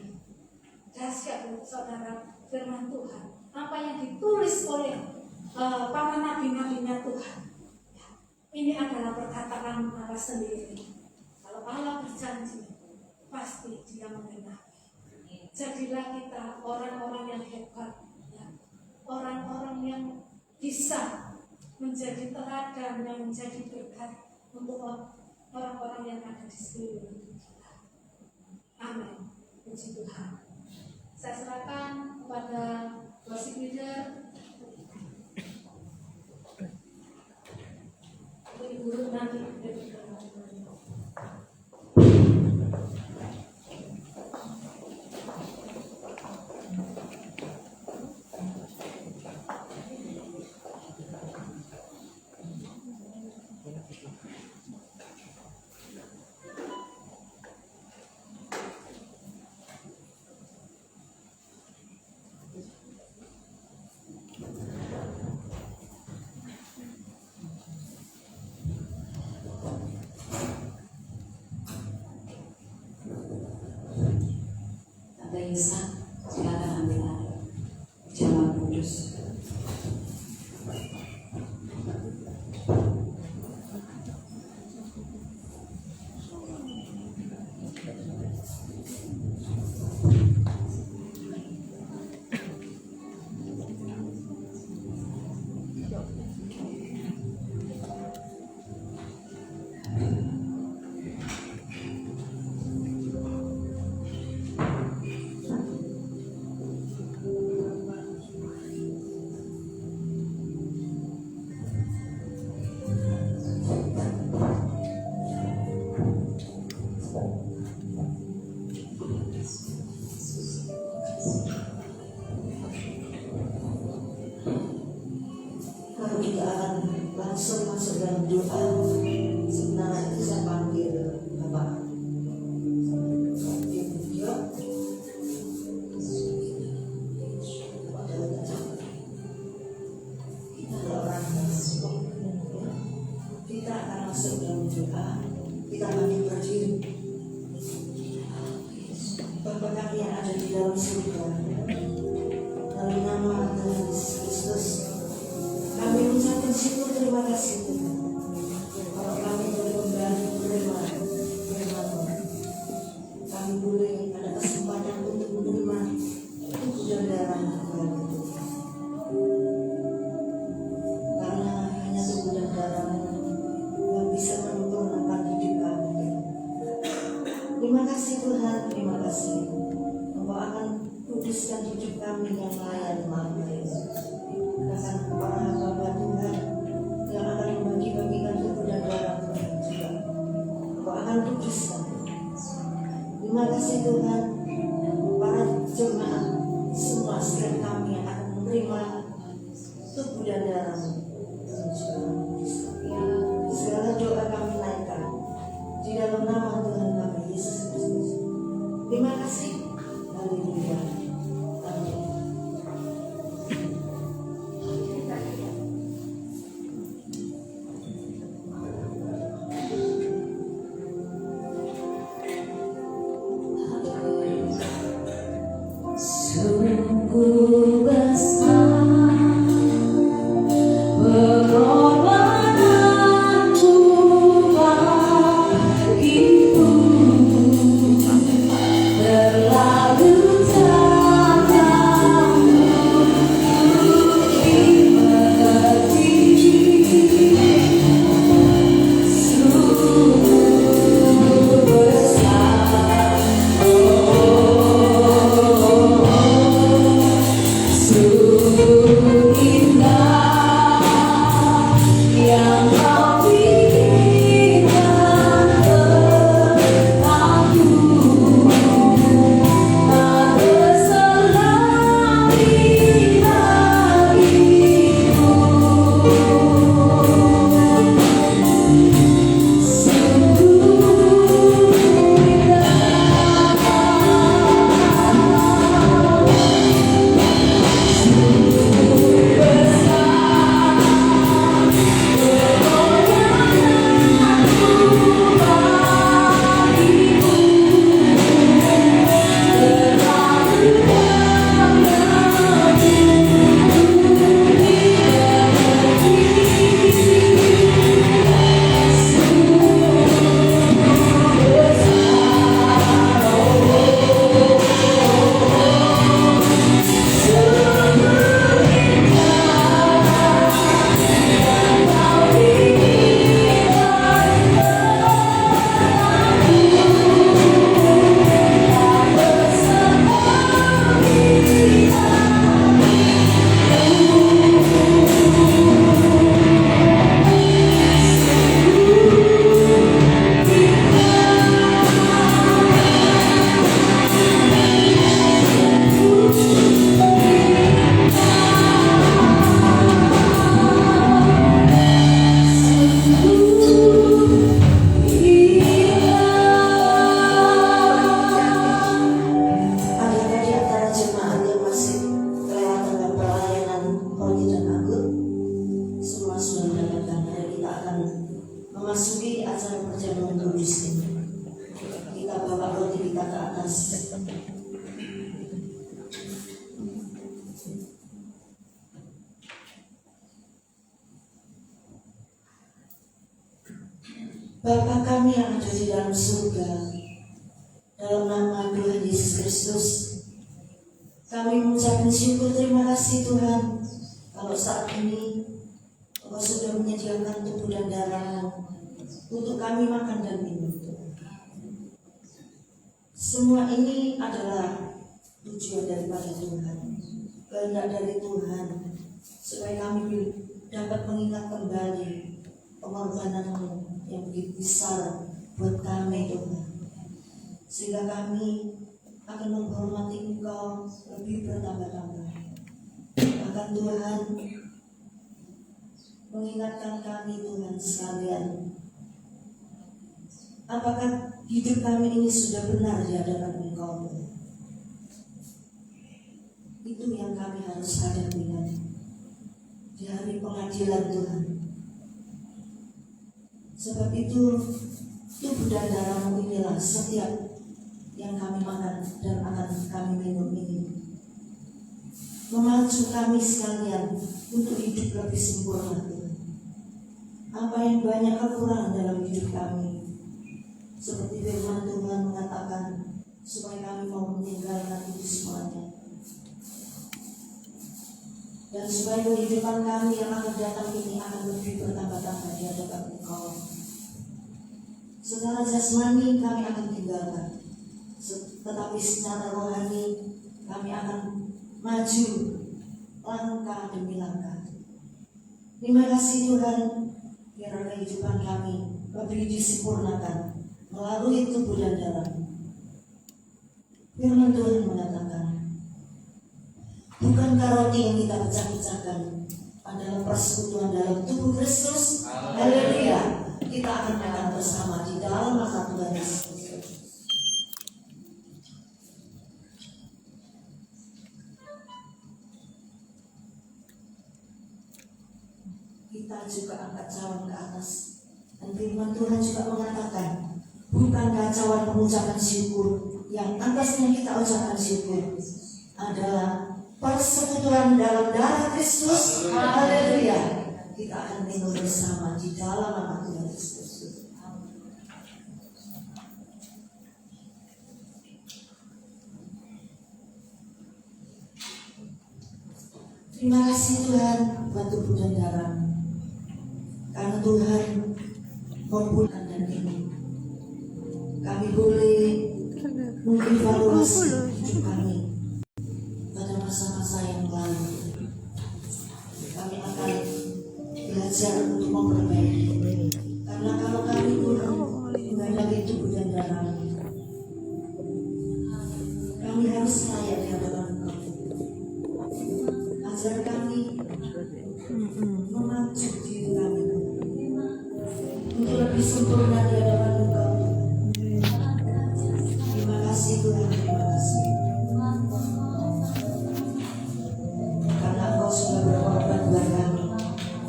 Dahsyat untuk saudara firman Tuhan. Apa yang ditulis oleh para nabi-nabinya Tuhan. Ini adalah perkataan Allah sendiri. Kalau Allah berjanji, pasti Dia mengenapi. Jadilah kita orang-orang yang hebat, ya. Orang-orang yang bisa menjadi teladan, yang menjadi berkat untuk orang-orang yang ada di sekeliling kita. Amin. Puji Tuhan. Saya serahkan kepada worship leader untuk Ibu Ruth nanti. Isa, silakan ambil air. Jawab Kudus. Kita akan langsung masuk dalam doa. Sebenarnya itu saya panggil Bapak kita ada orang kita akan masuk dalam doa. Kita lagi berdiri. Bapak kami yang ada di dalam surga, dalam nama Tuhan Yesus Kristus, kami mengucapkan syukur terima kasih Tuhan. Kalau kami boleh kembali menerima firman-Mu, kami boleh ada kesempatan untuk menerima tubuh dan darah Tuhan. Karena hanya tubuh dan darah yang bisa menyempurnakan hidup kami. Terima kasih Tuhan, terima kasih. Engkau akan kudus mendengarkan, dan kita akan memasuki acara perjamuan kudus ini. Kita bawa roti kita ke atas. Bapa kami yang ada di dalam surga, dalam nama Tuhan Yesus Kristus, kami mengucapkan syukur terima kasih Tuhan, kalau saat ini Engkau sudah menyediakan tubuh dan darah untuk kami makan dan minum. Semua ini adalah tujuan daripada Tuhan, kehendak dari Tuhan, supaya kami dapat mengingat kembali pengorbanan-Mu yang begitu besar buat kami Tuhan, sehingga kami akan menghormati Engkau lebih bertambah-tambah. Bahkan Tuhan mengingatkan kami Tuhan sekalian, apakah hidup kami ini sudah benar di hadapan Engkau Tuhan? Itu yang kami harus hadapi di hari pengadilan Tuhan. Sebab itu tubuh dan darah-Mu inilah setiap yang kami makan dan akan kami minum ini memacu kami sekalian untuk hidup lebih sempurna Tuhan. Apa yang banyak kekurangan dalam hidup kami, seperti firman Tuhan mengatakan, supaya kami mau meninggalkan itu semuanya, dan supaya kehidupan kami yang akan datang ini akan lebih bertambah-tambah di hadapan Engkau. Secara jasmani kami akan tinggalkan, tetapi secara rohani kami akan maju langkah demi langkah. Terima kasih Tuhan, biar kehidupan kami lebih disempurnakan melalui tubuh dan darah. Firman Tuhan mengatakan, bukankah roti yang kita pecah-pecahkan adalah persekutuan dalam tubuh Kristus? Haleluya. Kita akan makan bersama di dalam nama Tuhan Yesus. Kita juga angkat cawan ke atas, dan firman Tuhan juga mengatakan, bukankah cawan mengucapkan syukur, yang atasnya kita ucapkan syukur adalah persekutuan dalam darah Kristus. Haleluya. Kita akan minum bersama di dalam nama Tuhan Yesus. Terima kasih Tuhan buat tubuh dan darah, karena Tuhan memulihkan dan ini kami boleh mengevaluasi hidup kami pada masa-masa yang lalu. Kami akan belajar untuk memperbaiki, karena kalau kami pun menghadapi tubuh dan darah, kami harus layak di hadapan Engkau. Ajar kami memacu diri kami untuk lebih sempurna di hadapan Engkau. Terima kasih Tuhan, terima kasih, karena Engkau sudah berkorban buat kami.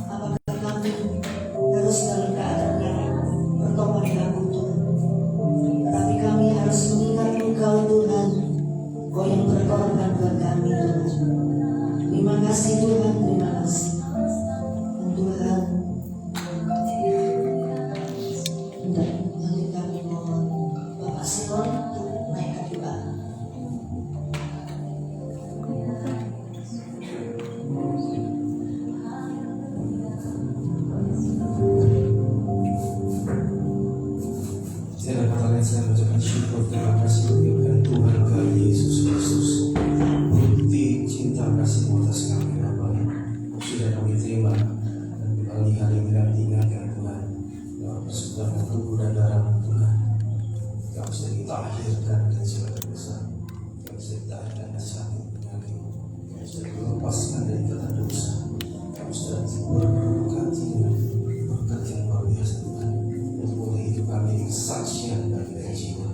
Apakah kami harus dalam keadaan yang bertobat kamu Tuhan? Tetapi kami harus mengingat Engkau Tuhan, Engkau yang berkorban buat kami Tuhan. Terima kasih Tuhan, terima kasih. Dan Tuhan, nanti kami mohon Bapak Simon untuk naikkan doa. Saya katakan saya mengucapkan syukur terima kasih kepada Tuhan kami Yesus Kristus. Bukti cinta kasih atas kami Bapa sudah kami terima, dan kembali hari ini kami diingatkan Tuhan bahwa persekutuan tubuh dan darah Tuhan kami sudah kita akhirkan dan segala dosa, kami sudah kita akhirkan dan sakit penyakit, kami sudah dilepaskan dari ikatan dosa, kami sudah berberkati dengan berkat yang luar biasa Tuhan. Untuk hidup kami kesaksian dari jiwa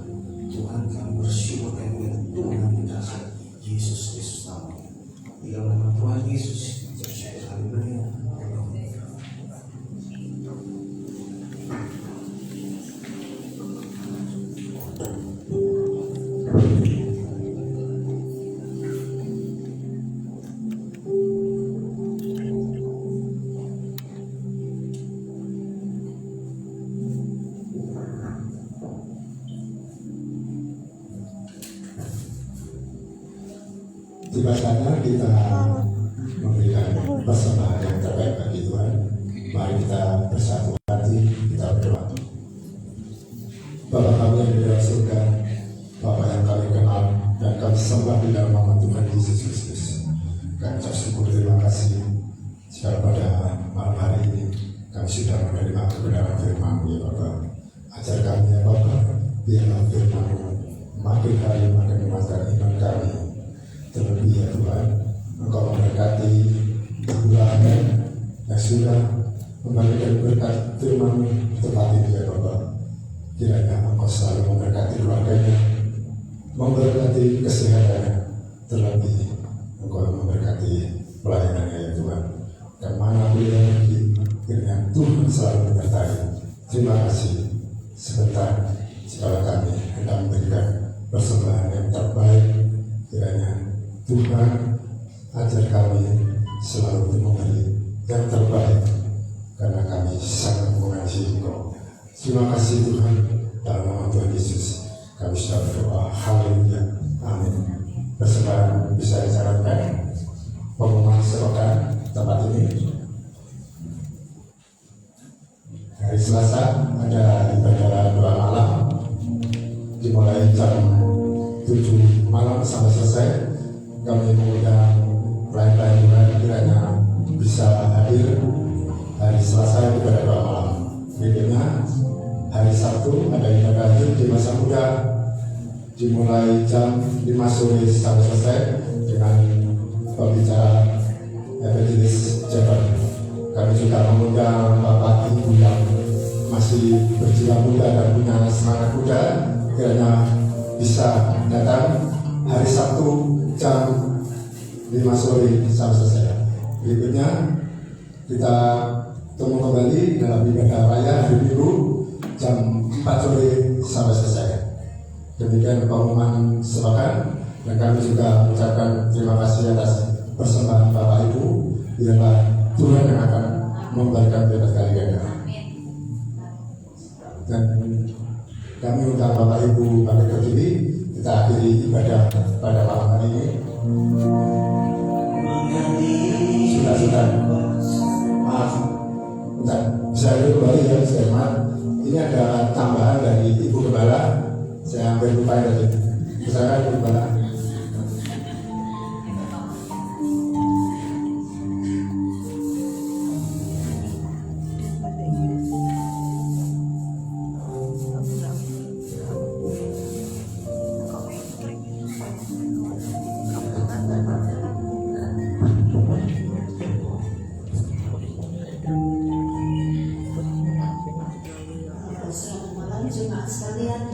Tuhan, kami bersyukur kami Tuhan di dasar Yesus Kristus namanya. Di dalam nama Tuhan Yesus, bersyukur haleluya. Tiba saatnya kita memberikan persembahan yang terbaik bagi Tuhan. Mari kita bersatu hati, kita berdoa. Bapa kami yang di dalam surga, Bapa yang kami kenal dan kami sembah di dalam nama Tuhan Yesus Kristus. Kami ucap syukur, terima kasih jika pada malam hari ini kami sudah menerima kebenaran firman-Mu ya Bapa. Ajar kami ya Bapa, biarlah firman-Mu makin hari makin menguatkan iman kami. Terlebih ya Tuhan, Engkau memberkati Tuhan yang sudah memberikan berkat firman-Mu tempat ini ya Bapa. Kiranya Engkau selalu memberkati keluarganya, memberkati kesehatannya, terlebih Engkau memberkati pelayanannya ya Tuhan. Dan mana beliau pergi, kiranya Tuhan selalu menyertai. Terima kasih. Sebentar, jika kami hendak memberikan persembahan yang terbaik, kiranya Tuhan ajar kami selalu memberi yang terbaik, karena kami sangat mengasihi Engkau. Terima kasih Tuhan, dalam nama Tuhan Yesus kami sudah berdoa. Haleluya, amin. Persembahan bisa dicatatkan pengumuman serokan tempat ini. Hari Selasa ada ibadah doa malam dimulai jam 7 malam sampai selesai. Kami mengundang pelayan-pelayan Tuhan kiranya bisa hadir hari Selasa ibadah doa malam. Berikutnya hari Sabtu ada ibadah di masa muda dimulai jam 5 sore sampai selesai dengan pembicara evangelis Jabar. Kami juga mengundang Bapak Ibu yang masih berjiwa muda dan punya semangat muda, kiranya bisa datang hari Sabtu jam 5 sore sampai selesai. Berikutnya kita ketemu kembali dalam ibadah raya hari Minggu jam 4 sore sampai selesai. Demikian pengumuman sepakat, dan kami juga mengucapkan terima kasih atas persembahan Bapak Ibu. Biarlah Tuhan yang akan memberikan berkat kali ganda. Dan kami undang Bapak Ibu pakai berdiri. Kita akhiri ibadah pada malam hari ini. Sudah. Maaf. Bentar. Saya kembali ya, saya maaf. Ini ada tambahan dari Ibu Gembala. Saya hampir lupa tadi. Misalkan Ibu Gembala. Selamat malam jemaat sekalian.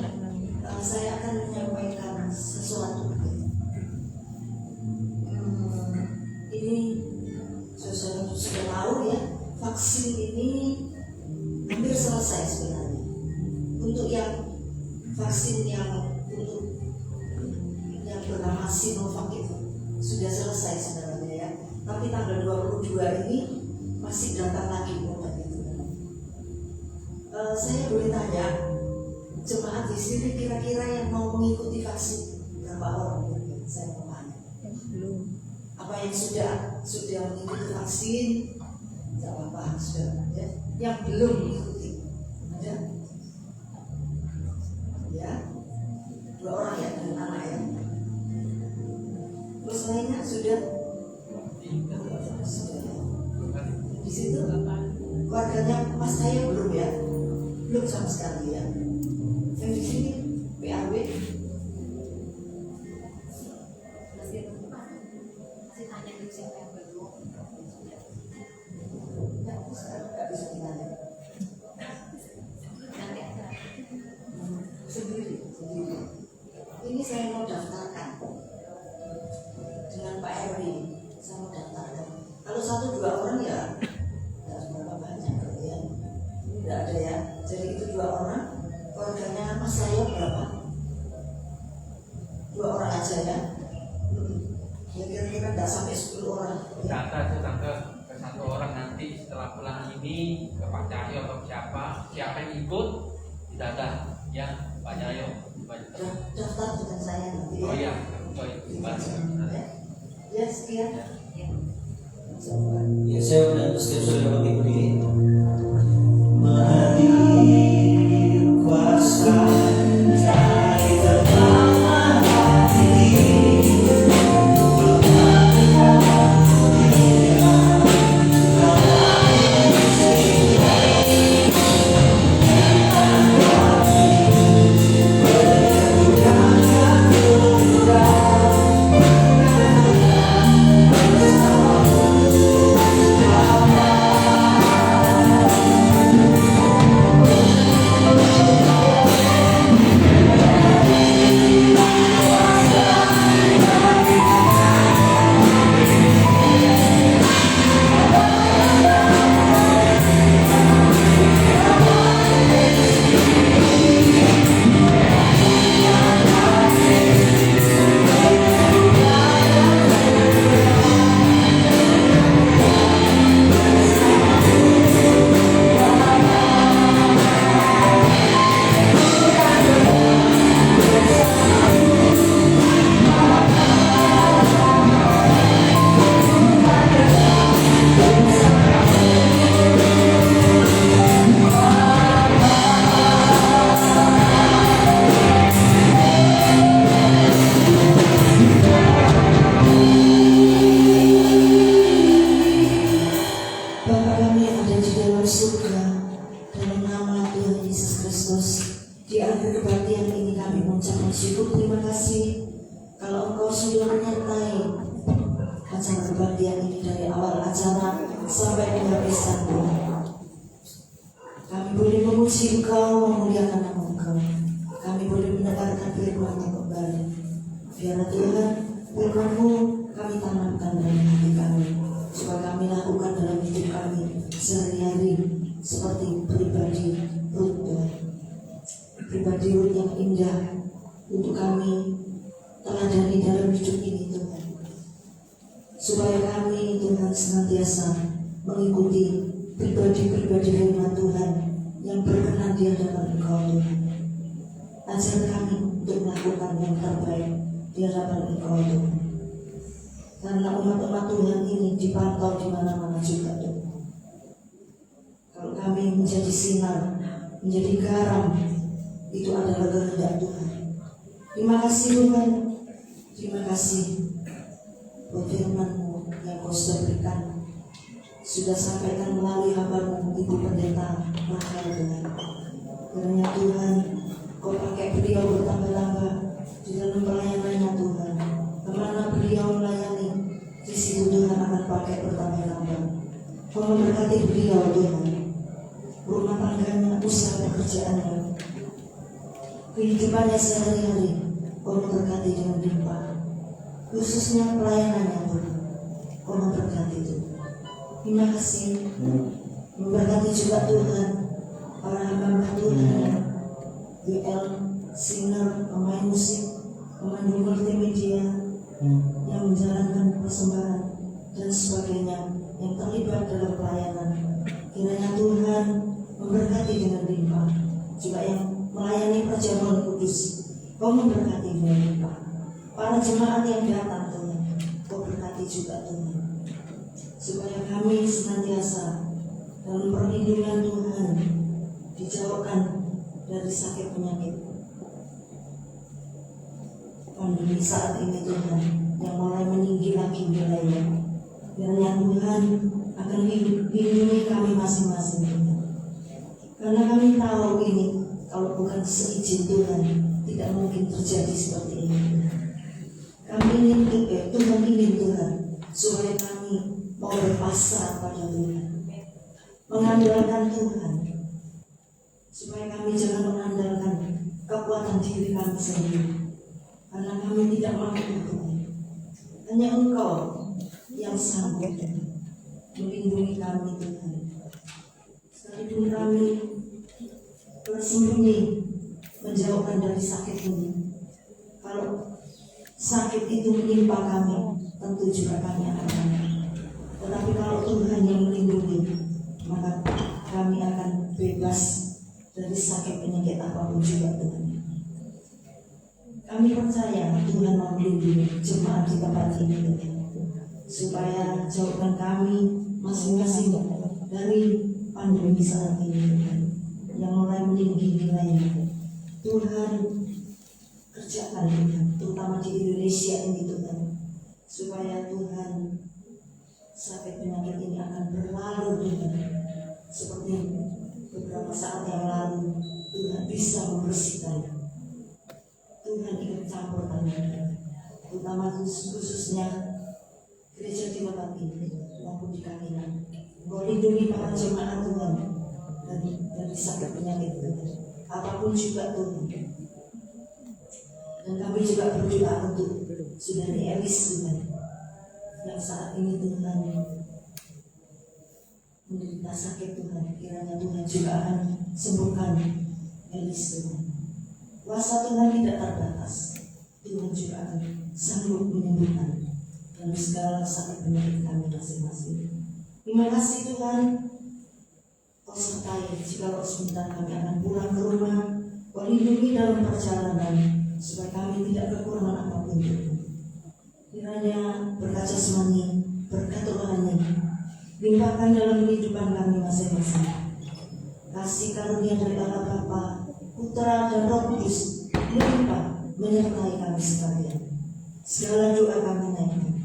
Saya akan menyampaikan sesuatu. Ini sudah tahu ya, vaksin ini hampir selesai sebenarnya. Untuk yang vaksin yang bernama Sinovac itu sudah selesai sebenarnya ya. Tapi tanggal 22 ini masih datang lagi obat itu. Saya boleh tanya, jemaat di sini kira-kira yang mau mengikuti vaksin berapa orang? Saya mau tanya. Apa yang sudah mengikuti vaksin? Tidak apa-apa, sudah. Ya. Yang belum mengikuti, ada? Ya, 2 orang ya, dan anak ya. Terus lainnya sudah. Di situ warganya Mas saya belum ya, belum sama sekali ya. Yang di sini PAW masih tanya di siapa yang belum. Nggak bisa ditanya. Sendiri. Ini saya mau daftarkan dengan Pak RW. Saya mau daftarkan. Kalau 1-2 orang ya tidak berapa banyak ya. Tidak ada ya. Jadi itu 2 orang. Keluarganya Mas saya berapa? 2 orang aja ya. Ya kira-kira tidak sampai 10 orang. Data itu tanggal ke 1 orang nanti setelah pulang ini ke Pak Cahyo atau siapa yang ikut data ya Pak Cahyo. Daftar dengan saya nanti. Oh iya, Ya. Ya, sekian. Ya, saya undang setiap saudara bangkit berdiri. Mari kuasa cari tertawa hati. Bapa kami yang ada di dalam surga, dalam nama Tuhan Yesus Kristus, di akhir kebaktian ini kami mengucapkan syukur terima kasih kalau Engkau sudah menyertai acara kebaktian ini dari awal acara sampai penghabisan Tuhan. Kami boleh memuji Engkau, memuliakan nama Engkau. Kami boleh mendengarkan firman-Mu kembali. Biar Tuhan, firman-Mu kami tanamkan dalam hati kami, supaya kami lakukan dalam hidup kami sehari-hari seperti pribadi Ruth yang indah untuk kami teladani dalam hidup ini Tuhan, supaya kami Tuhan senantiasa mengikuti pribadi-pribadi firman Tuhan yang berkenan di hadapan Engkau Tuhan. Ajar kami untuk melakukan yang terbaik di hadapan Engkau Tuhan, karena umat-umat Tuhan ini dipantau di mana-mana juga Tuhan. Kalau kami menjadi sinar, menjadi garam, itu adalah kehendak Tuhan. Terima kasih Tuhan, terima kasih buat firman-Mu yang Kau sudah berikan, sudah sampaikan melalui hamba-Mu Ibu Pendeta Rahel Tuhan. Karena Tuhan, Kau pakai beliau bertambah-tambah di dalam pelayanannya Tuhan. Kemana beliau melayani, di situ Tuhan akan pakai bertambah-tambah. Kau memberkati beliau Tuhan, rumah tangganya, usaha pekerjaannya, kehidupannya sehari-hari. Kau memberkati dengan limpah, khususnya pelayanannya Tuhan. Kau memberkati Tuhan. Terima kasih. Memberkati juga Tuhan para hamba Tuhan, WL, singer, pemain musik, pemain multimedia yang menjalankan persembahan dan sebagainya yang terlibat dalam pelayanan. Kiranya Tuhan memberkati dengan limpah. Juga yang melayani perjamuan kudus, Kau memberkati dengan limpah. Para jemaat yang datang Tuhan, Kau berkati juga Tuhan, supaya kami senantiasa dalam perlindungan Tuhan, dijauhkan dari sakit penyakit pandemi saat ini Tuhan, yang mulai meninggi lagi wilayah. Kiranya Tuhan akan lindungi kami masing-masing Tuhan. Karena kami tahu ini, kalau bukan seizin Tuhan, tidak mungkin terjadi seperti ini. Kami ingin Tuhan ingin Tuhan, supaya kami mau berpasrah pada Tuhan, mengandalkan Tuhan, supaya kami jangan mengandalkan kekuatan diri kami sendiri. Karena kami tidak mampu Tuhan, hanya Engkau yang sanggup melindungi kami Tuhan. Sekalipun kami bersembunyi, menjauhkan dari sakit ini, kalau sakit itu menimpa kami, tentu juga kami akan mati. Tetapi kalau Tuhan yang melindungi, maka kami akan bebas dari sakit penyakit apapun juga Tuhan. Kami percaya Tuhan mau melindungi jemaat di tempat ini Tuhan. supaya jauhkan kami masing-masing dari pandemi saat ini Tuhan, yang mulai meninggi nilainya. Tuhan, kerjakan Tuhan, terutama di Indonesia ini Tuhan, supaya Tuhan sakit penyakit ini akan berlalu Tuhan, seperti beberapa saat yang lalu Tuhan bisa membersihkan. Tuhan ikut campur tangan, terutama khususnya gereja di tempat ini maupun di Kakinan. Engkau lindungi para jemaat Tuhan dari sakit penyakit Tuhan, apapun juga Tuhan. Dan kami juga berdoa untuk saudari Elis Tuhan, yang saat ini Tuhan menderita sakit Tuhan. Kiranya Tuhan juga akan sembuhkan Elis Tuhan. Kuasa Tuhan tidak terbatas. Tuhan juga akan sanggup menyembuhkan dari segala sakit penyakit kami masing-masing. Terima kasih Tuhan. Kau sertai jika sebentar kami akan pulang ke rumah. Kau lindungi dalam perjalanan supaya kami tidak kekurangan apapun Tuhan. Kiranya berkat jasmani, berkat rohani limpahkan dalam kehidupan kami masing-masing. Kasih karunia dari Allah Bapa, Putra dan Roh Kudus melimpah menyertai kami sekalian. Segala doa kami naikkan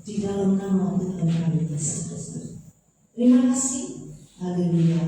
di dalam nama Tuhan kami Yesus Kristus. Terima kasih. Haleluya.